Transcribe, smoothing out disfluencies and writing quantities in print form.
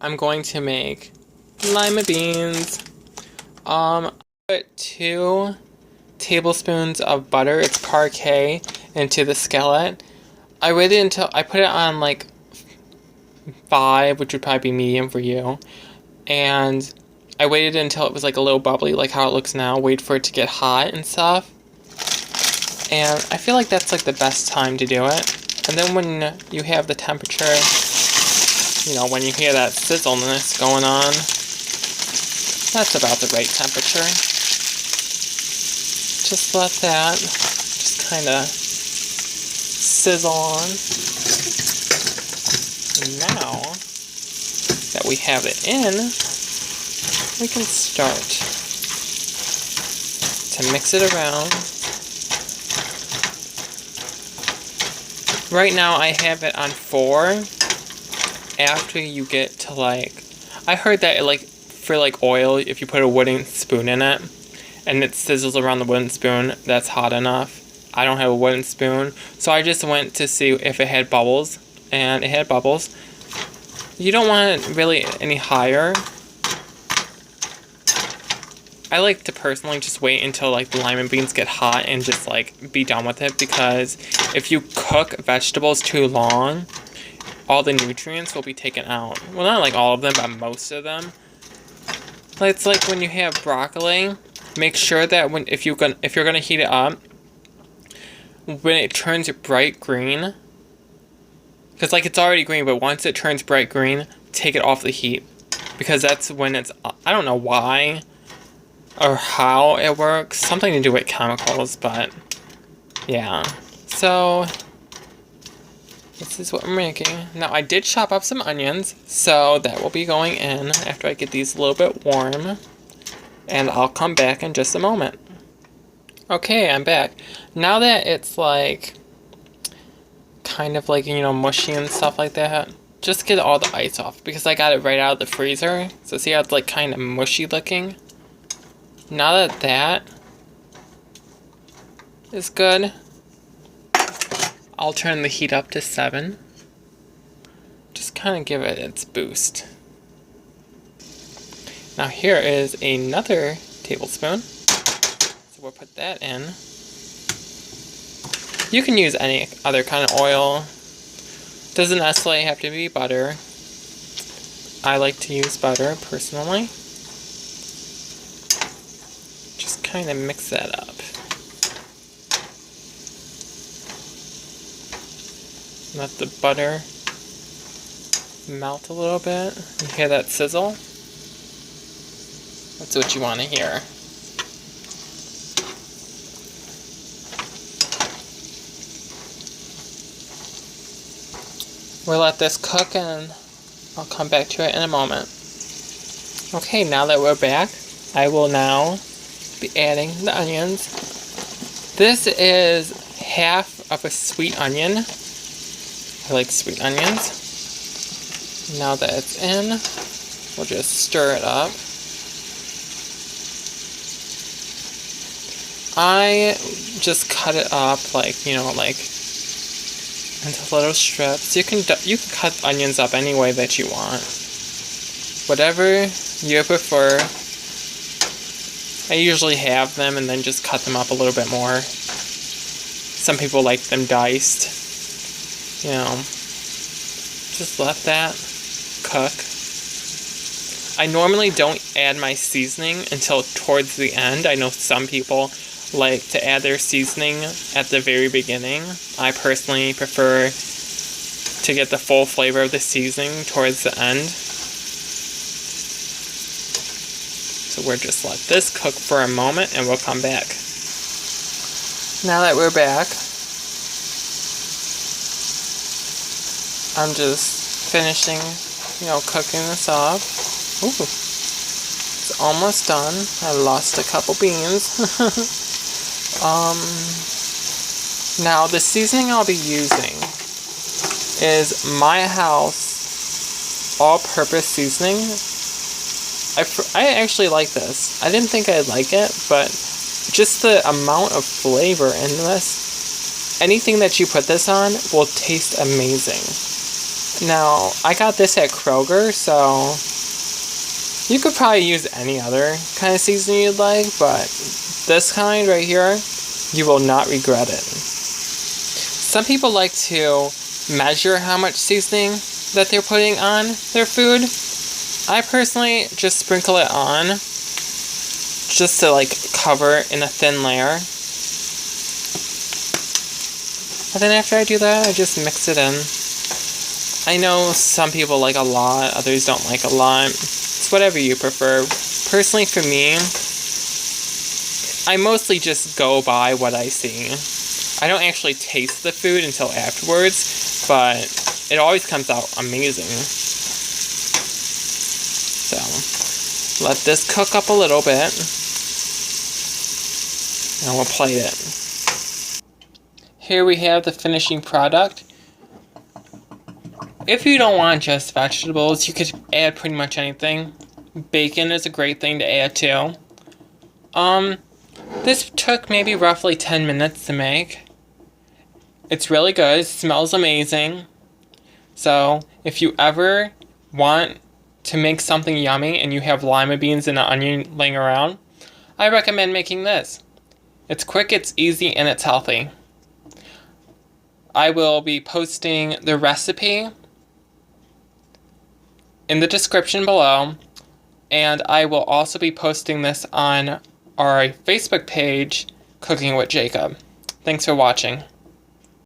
I'm going to make lima beans. I put 2 tablespoons of butter, it's Parkay, into the skillet. I waited until I put it on like 5, which would probably be medium for you. And I waited until it was like a little bubbly, like how it looks now. Wait for it to get hot and stuff. And I feel like that's like the best time to do it. And then when you have the temperature, you know, when you hear that sizzleness going on, that's about the right temperature. Just let that just kind of sizzle on. And now that we have it in, we can start to mix it around. Right now I have it on 4. After you get to like, I heard that like for like oil, if you put a wooden spoon in it and it sizzles around the wooden spoon, that's hot enough. I don't have a wooden spoon, so I just went to see if it had bubbles, and it had bubbles. You don't want it really any higher. I like to personally just wait until like the lima beans get hot and just like be done with it, because if you cook vegetables too long, all the nutrients will be taken out. Well, not like all of them, but most of them. It's like when you have broccoli, make sure that if you're gonna heat it up, when it turns bright green, because like it's already green, but once it turns bright green, take it off the heat, because that's when it's, I don't know why or how it works, something to do with chemicals, but yeah. So this is what I'm making. Now I did chop up some onions, so that will be going in after I get these a little bit warm, and I'll come back in just a moment. Okay, I'm back. Now that it's like kind of like, you know, mushy and stuff like that, just get all the ice off, because I got it right out of the freezer. So see how it's like kind of mushy looking? Now that that is good, I'll turn the heat up to 7. Just kind of give it its boost. Now here is another tablespoon. So we'll put that in. You can use any other kind of oil. Doesn't necessarily have to be butter. I like to use butter personally. Just kind of mix that up. Let the butter melt a little bit. You hear that sizzle? That's what you want to hear. We'll let this cook and I'll come back to it in a moment. Okay, now that we're back, I will now be adding the onions. This is half of a sweet onion. I like sweet onions. Now that it's in, we'll just stir it up. I just cut it up like, you know, like into little strips. You can cut onions up any way that you want. Whatever you prefer. I usually have them and then just cut them up a little bit more. Some people like them diced. You know, just let that cook. I normally don't add my seasoning until towards the end. I know some people like to add their seasoning at the very beginning. I personally prefer to get the full flavor of the seasoning towards the end. So we'll just let this cook for a moment and we'll come back. Now that we're back, I'm just finishing, you know, cooking this up. Ooh, it's almost done. I lost a couple beans. Now the seasoning I'll be using is My House all-purpose seasoning. I actually like this. I didn't think I'd like it, but just the amount of flavor in this, anything that you put this on will taste amazing. Now, I got this at Kroger, so you could probably use any other kind of seasoning you'd like, but this kind right here, you will not regret it. Some people like to measure how much seasoning that they're putting on their food. I personally just sprinkle it on just to like cover in a thin layer. And then after I do that, I just mix it in. I know some people like a lot, others don't like a lot. It's whatever you prefer. Personally, for me, I mostly just go by what I see. I don't actually taste the food until afterwards, but it always comes out amazing. So, let this cook up a little bit, and we'll plate it. Here we have the finishing product. If you don't want just vegetables, you could add pretty much anything. Bacon is a great thing to add too. This took maybe roughly 10 minutes to make. It's really good. It smells amazing. So, if you ever want to make something yummy and you have lima beans and an onion laying around, I recommend making this. It's quick, it's easy, and it's healthy. I will be posting the recipe in the description below, and I will also be posting this on our Facebook page, Cooking with Jacob. Thanks for watching.